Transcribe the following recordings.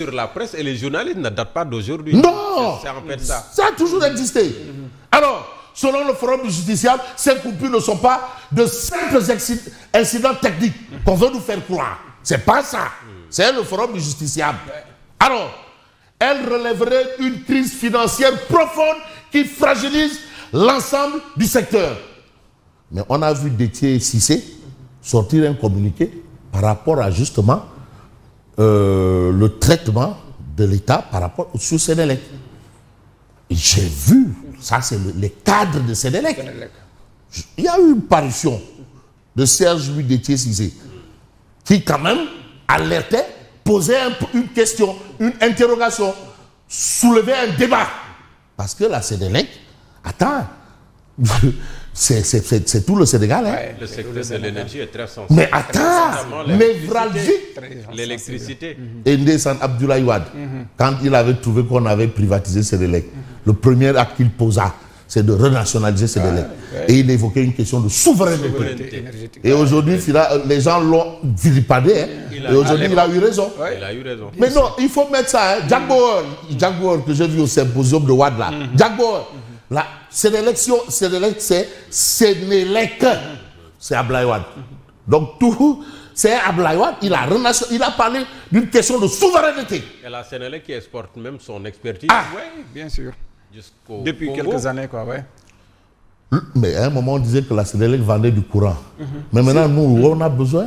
Sur la presse et les journalistes ne datent pas d'aujourd'hui. Non, c'est en fait ça. Ça a toujours existé. Alors, selon le forum du justiciable, ces coupures ne sont pas de simples incidents techniques qu'on veut nous faire croire. C'est pas ça. C'est le forum du justiciable. Alors, elle relèverait une crise financière profonde qui fragilise l'ensemble du secteur. Mais on a vu Déthié Cissé sortir un communiqué par rapport à justement le traitement de l'État par rapport au Sénélec. J'ai vu, ça c'est les cadres de Sénélec. Il y a eu une parution de Serge-Louis Déthié Cissé qui quand même alertait, posait une question, une interrogation, soulevait un débat. Parce que la Sénélec, attends, c'est tout le Sénégal. Hein? Ouais, le secteur de l'énergie est très sensible. Mais attends, névralgique. L'électricité. Et Ndesan Abdoulaye Wade, quand il avait trouvé qu'on avait privatisé Sénélec, le premier acte qu'il posa, c'est de renationaliser Sénélec. Et il évoquait une question de souveraineté. Et aujourd'hui, les gens l'ont vilipendé. Hein? Et aujourd'hui, il a eu raison. Il a eu raison. Mais non, il faut mettre ça. Hein? Jack Bauer, que j'ai vu au symposium de Wade là. Jack Bauer. La Sénélection, Sénélec, c'est Sénélec. C'est Abdoulaye Wade. Donc tout, c'est Abdoulaye Wade. Il a parlé d'une question de souveraineté. Et la Sénélec qui exporte même son expertise. Ah oui, bien sûr. Depuis Congo. quelques années, quoi, ouais. Mais à un moment, on disait que la Sénélec vendait du courant. Mais maintenant, nous, on a besoin.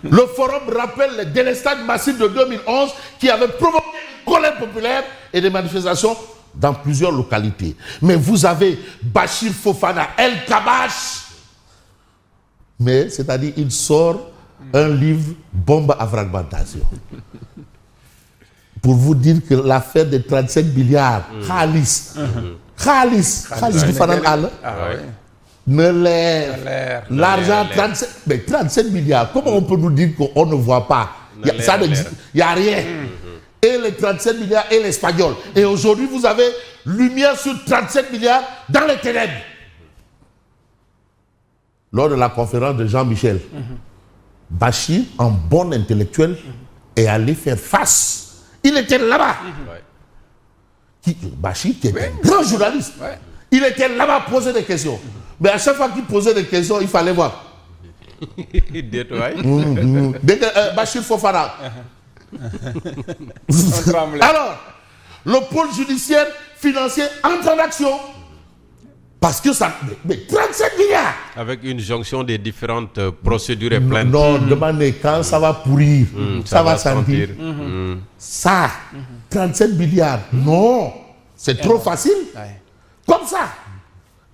Le forum rappelle les délestages massifs de 2011 qui avaient provoqué une colère populaire et des manifestations dans plusieurs localités. Mais vous avez Bachir Fofana El Kabash. Mais, c'est-à-dire, il sort un livre bombe à fragmentation. Pour vous dire que l'affaire des 35 milliards, Khalis du Fanan Al, ne l'air. L'argent, 37 milliards. Comment on peut nous dire qu'on ne voit pas? Il n'y a rien. Et les 37 milliards et l'espagnol. Et aujourd'hui, vous avez lumière sur 37 milliards dans les ténèbres. Lors de la conférence de Jean-Michel, Bachir, en bon intellectuel, est allé faire face. Il était là-bas. Bachir, qui est un grand journaliste, il était là-bas poser des questions. Mais à chaque fois qu'il posait des questions, il fallait voir. Bachir Fofana. Alors, le pôle judiciaire financier entre en action. Parce que ça... Mais 37 milliards. Avec une jonction des différentes procédures et plaintes. Non, demandez quand ça va pourrir. Ça va sentir. Ça, 37 milliards. Non, c'est trop facile. Comme ça.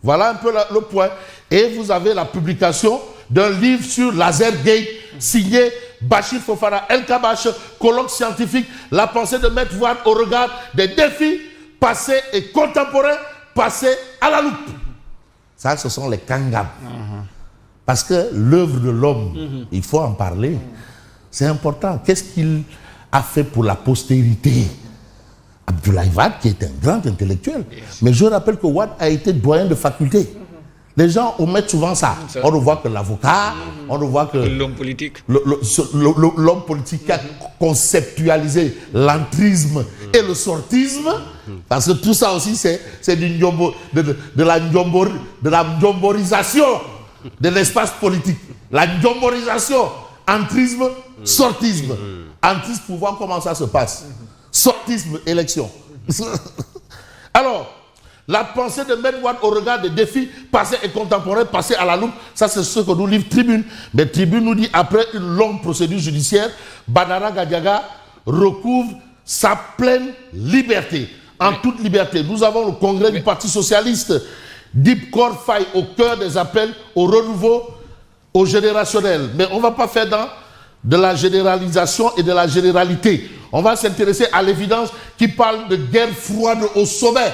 Voilà un peu le point. Et vous avez la publication d'un livre sur Lasergate signé Bachir Fofana El Kabash, colloque scientifique, la pensée de Maître Wade au regard des défis passés et contemporains passés à la loupe. Ça, ce sont les kangams. Parce que l'œuvre de l'homme, il faut en parler. C'est important. Qu'est-ce qu'il a fait pour la postérité? Abdoulaye Wade, qui est un grand intellectuel. Mais je rappelle que Wade a été doyen de faculté. Les gens omettent souvent ça. On ne voit que l'avocat, on ne voit que... L'homme politique. L'homme politique qui a conceptualisé l'entrisme et le sortisme. Parce que tout ça aussi, c'est de la njomborisation de l'espace politique. La njomborisation, entrisme, sortisme. Entrisme, pouvoir, comment ça se passe? Sortisme, élection. Alors, la pensée de Maître Wade au regard des défis passés et contemporains, passés à la loupe, ça c'est ce que nous livre Tribune. Mais Tribune nous dit, après une longue procédure judiciaire, Badara Gadiaga recouvre sa pleine liberté. En toute liberté. Nous avons le congrès du Parti Socialiste, Dip Kor Faye, au cœur des appels au renouveau, au générationnel. Mais on ne va pas faire de la généralisation et de la généralité. On va s'intéresser à l'évidence qui parle de guerre froide au sommet.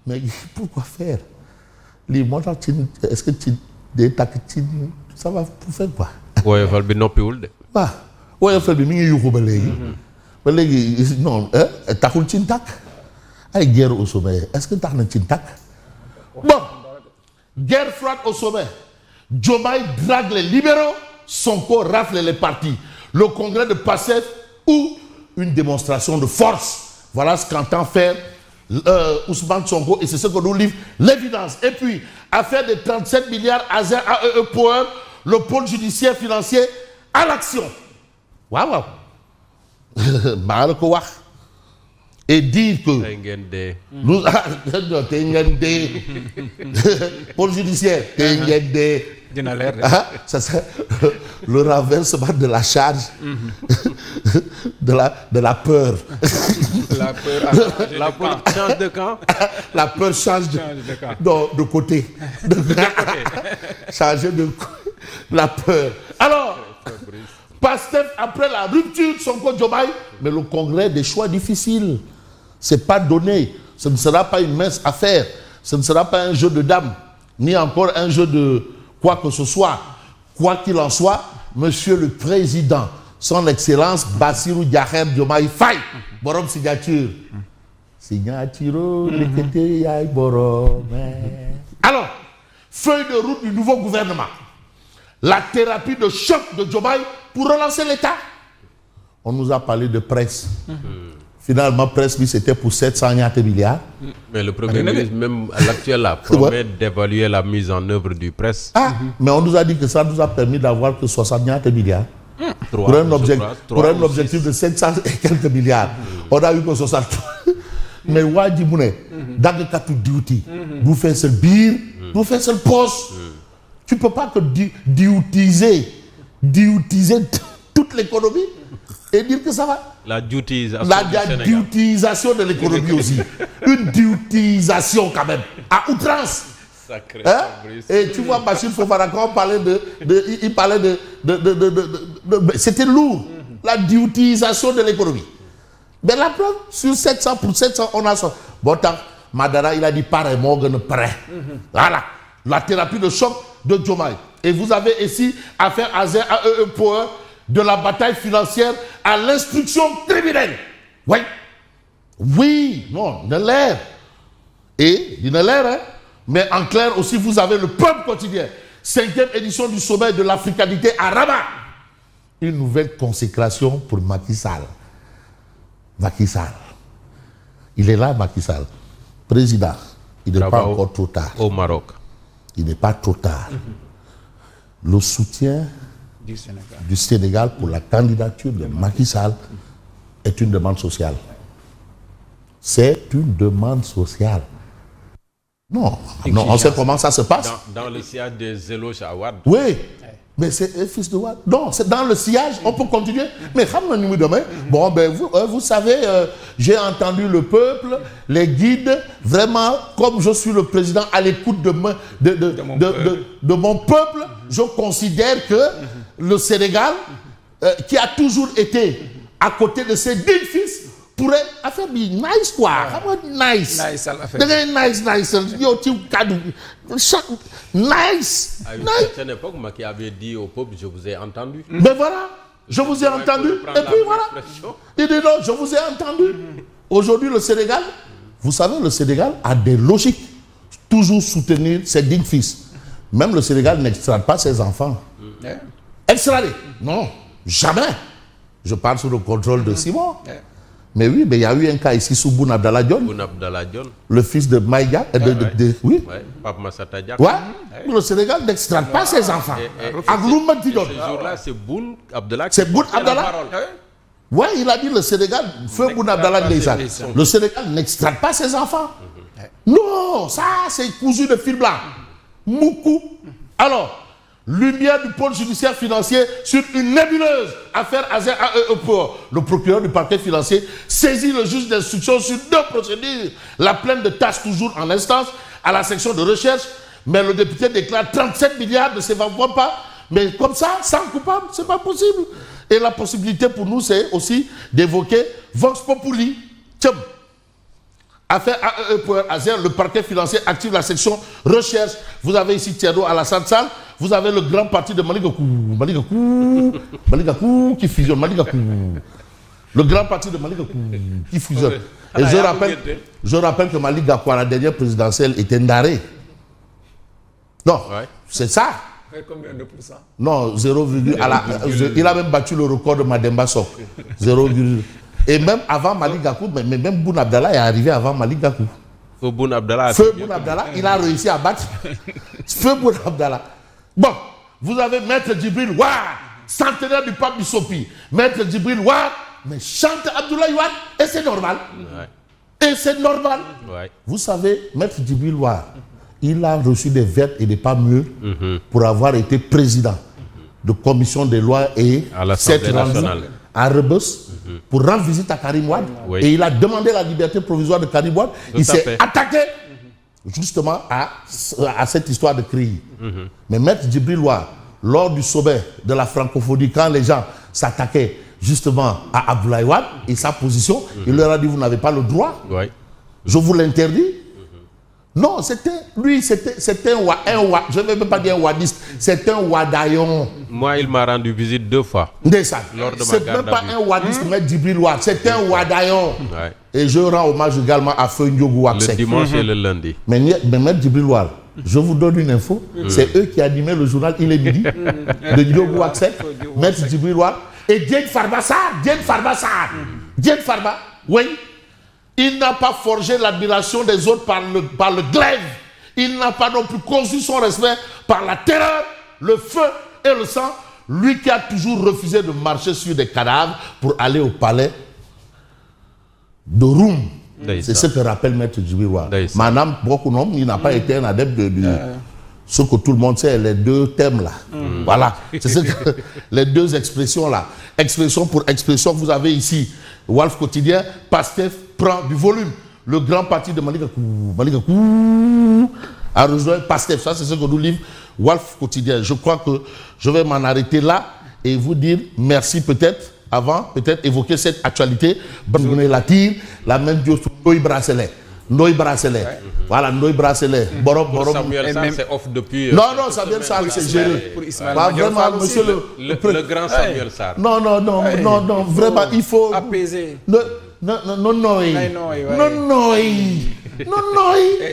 Mais pourquoi faire? Est-ce que ça va pour faire quoi? Oui, il faut le non plus. Oui, il faut le non, takul cintak. Ay guerre au sommet. Est-ce que tu as un cintak? Bon, guerre froide au sommet. Diomaye drague les libéraux, Sonko rafle les partis. Le congrès de PASTEF où une démonstration de force. Voilà ce qu'entend faire Ousmane Sonko, et c'est ce que nous livre l'évidence. Et puis, affaire de 37 milliards Azer AEE Power, le pôle judiciaire financier à l'action. Waouh! Et dire que nous pôle judiciaire, ça serait le renversement de la charge de la peur. La peur change de camp. La peur change de côté. Changer de la peur. Alors, Pastef, après la rupture de Sonko Diomaye, mais le congrès des choix difficiles. C'est pas donné. Ce ne sera pas une mince affaire. Ce ne sera pas un jeu de dames, ni encore un jeu de quoi que ce soit. Quoi qu'il en soit, Monsieur le Président, Son Excellence Bassirou Diomaye Diomaye Faye, borom signature. Signature, alors, feuille de route du nouveau gouvernement. La thérapie de choc de Diomaye pour relancer l'État. On nous a parlé de presse. Finalement, presse, lui, c'était pour 700 milliards. Mais le Premier ministre, même à l'actuel, promet d'évaluer la mise en œuvre du presse. Mais on nous a dit que ça nous a permis d'avoir que 60 milliards. Pour un objectif de 700 et quelques milliards. On a eu que 60. Mais Wadi Moune, dans le cas de duty, vous faites ce bir, vous faites ce poste. Tu ne peux pas que diutiser toute l'économie et dire que ça va. La diutisation de l'économie aussi. Une diutisation quand même, à outrance. Sacré Et tu vois, Bachir Fofana, quand on parlait il parlait de c'était lourd, la diutisation de l'économie. Mais la preuve, sur 700, pour 700, on a ça. Bon, Madara, il a dit pareil, Morgan, prêt. Voilà, la thérapie de choc de Diomaye. Et vous avez ici affaire Azer AEE Power, de la bataille financière à l'instruction criminelle. Oui. Oui, non, il y a l'air. Et, il y a l'air, hein. Mais en clair aussi, vous avez le peuple quotidien. 5e édition du sommet de l'africanité à Rabat. Une nouvelle consécration pour Macky Sall. Macky Sall. Il est là, Macky Sall. Président, il n'est pas encore trop tard. Au Maroc. Il n'est pas trop tard. Le soutien du Sénégal pour la candidature de Macky Sall est une demande sociale. C'est une demande sociale. Non, on sait comment ça se passe. Dans le sillage des Zélo Chawad. Oui, mais c'est un fils de Wad. Non, c'est dans le sillage, on peut continuer. Mais bon, ben vous savez, j'ai entendu le peuple, les guides, vraiment, comme je suis le président à l'écoute de mon peuple, je considère que le Sénégal, qui a toujours été à côté de ses 10 fils, pourrait faire nice quoi. Nice. Nice. Nice. À une certaine époque, Macky avait dit au peuple, je vous ai entendu. Mais voilà, je vous ai entendu. Et puis voilà. Il dit non, je vous ai entendu. Aujourd'hui, le Sénégal, vous savez, le Sénégal a des logiques. Toujours soutenir ses dignes fils. Même le Sénégal n'extrade pas ses enfants. Extrader? Non, jamais. Je parle sous le contrôle de Simon. Mais oui, mais il y a eu un cas ici sous Boun Abdallah Dionne. Le fils de Maïga. Oui. Pape Massata Diack. Ouais. Le Sénégal n'extrade pas ses enfants. Ce jour-là, c'est Boun Abdallah. C'est Boun Abdallah. Ouais, il a dit le Sénégal, feu Boun Abdallah Ndeysaan. Le Sénégal n'extrade pas ses enfants. Non, ça, c'est cousu de fil blanc. Moukou. Alors, lumière du pôle judiciaire financier sur une nébuleuse affaire Azer AEE Power. Le procureur du parquet financier saisit le juge d'instruction sur 2 procédures. La plainte de tâche toujours en instance à la section de recherche, mais le député déclare 37 milliards ne s'évacuent pas. Mais comme ça, sans coupable, c'est pas possible. Et la possibilité pour nous, c'est aussi d'évoquer Vox Populi. Tchum. Affaire AEE Power Azer, le parquet financier active la section recherche. Vous avez ici Thierno Alassane Sall. Vous avez le grand parti de Malick Gakou qui fusionne. Le grand parti de Malick Gakou qui fusionne. Et je rappelle que Malick Gakou, à la dernière présidentielle, était Ndaré. Non, c'est ça. Combien de pourcents? Non, 0, il a même battu le record de Mademba Sok. 0, Et même avant Malick Gakou, mais même Boun Abdallah est arrivé avant Malick Gakou. Feu Boun Abdallah. Feu Boun Abdallah, il a réussi à battre Feu Boun Abdallah. Bon, vous avez Maître Djibril War, centenaire du pape Bissopi. Maître Djibril War, mais chante Abdoulaye Wade, et c'est normal. Ouais. Et c'est normal. Ouais. Vous savez, Maître Djibril War, il a reçu des vertes et des pas mûres pour avoir été président de commission des lois et à l'Assemblée nationale à Rebus pour rendre visite à Karim Wade. Oui. Et il a demandé la liberté provisoire de Karim Wade. Il s'est attaqué justement à cette histoire de CREI. Mais Maître Djibril War, lors du sommet de la francophonie, quand les gens s'attaquaient justement à Abdoulaye Wade et sa position, il leur a dit vous n'avez pas le droit. Oui. Je vous l'interdis. Non, c'était un je ne vais même pas dire un wadiste, c'est un wadayon. Moi, il m'a rendu visite 2 fois. C'est même pas un wadiste, mais Djibril Wade, c'est un wadayon. Ouais. Et je rends hommage également à Feu Ndiogou Waksek. Le dimanche et le lundi. Mais Maître Djibril Wade, je vous donne une info, c'est eux qui animaient le journal Il est midi de Ndiogou Waksek, Maître Djibril Wade et Diène Farba Sarr. Diène Farba, oui. Il n'a pas forgé l'admiration des autres par le glaive. Il n'a pas non plus conçu son respect par la terreur, le feu et le sang. Lui qui a toujours refusé de marcher sur des cadavres pour aller au palais de Roum. C'est ce que rappelle Maître Djibril War. Madame Brokonom, il n'a pas été un adepte de ce que tout le monde sait, les 2 thèmes là. Voilà. C'est ce que les 2 expressions là. Expression pour expression, vous avez ici Walf Quotidien, Pastef prend du volume. Le grand parti de Malick Gakou a rejoint Pastef. Ça, c'est ce que nous livre Walf Quotidien. Je crois que je vais m'en arrêter là et vous dire merci peut-être, avant, peut-être évoquer cette actualité. Bangoune Latir, la même chose sur Ndoye Bracelet. Voilà, Ndoye Bracelet. Borom. Samuel Sarr, c'est off depuis. Non, Samuel Sarr, c'est géré. Pas vraiment, monsieur le grand Samuel Sarr. Non, vraiment, il faut. Apaiser. Non.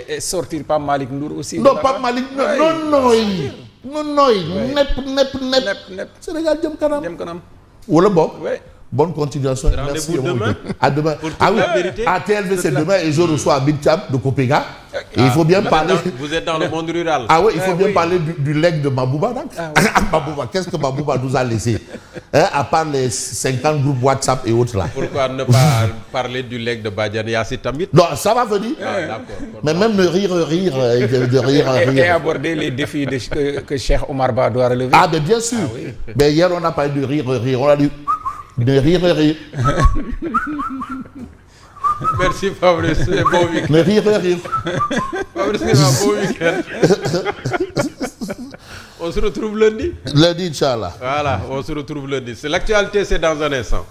Et sortir pas Malick Ndour aussi. Non, pas Malick, non. Nep. Sénégal jëm kanam. Wala bok. Bonne continuation. Merci. Demain. À demain. Ah oui, à TLV c'est demain et je reçois Big Cham de Kopega. Et il faut bien parler. Vous êtes dans le monde rural. Ah oui, il faut bien parler du legs de Mabouba. Mabouba, qu'est-ce que Mabouba nous a laissé à part les 50 groupes WhatsApp et autres là. Pourquoi ne pas parler du leg de Badiane Yassi Tamit? Non, ça va venir. Mais même de rire. Et aborder les défis que Cheikh Omar Ba doit relever. Ah, mais bien sûr. Mais hier, on a parlé de rire. On a dit de rire. Merci Fabrice, c'est bon week-end. Mais rire. Fabrice, c'est un bon week-end. On se retrouve lundi. Lundi, Inch'Allah. Voilà, on se retrouve lundi. C'est l'actualité, c'est dans un instant.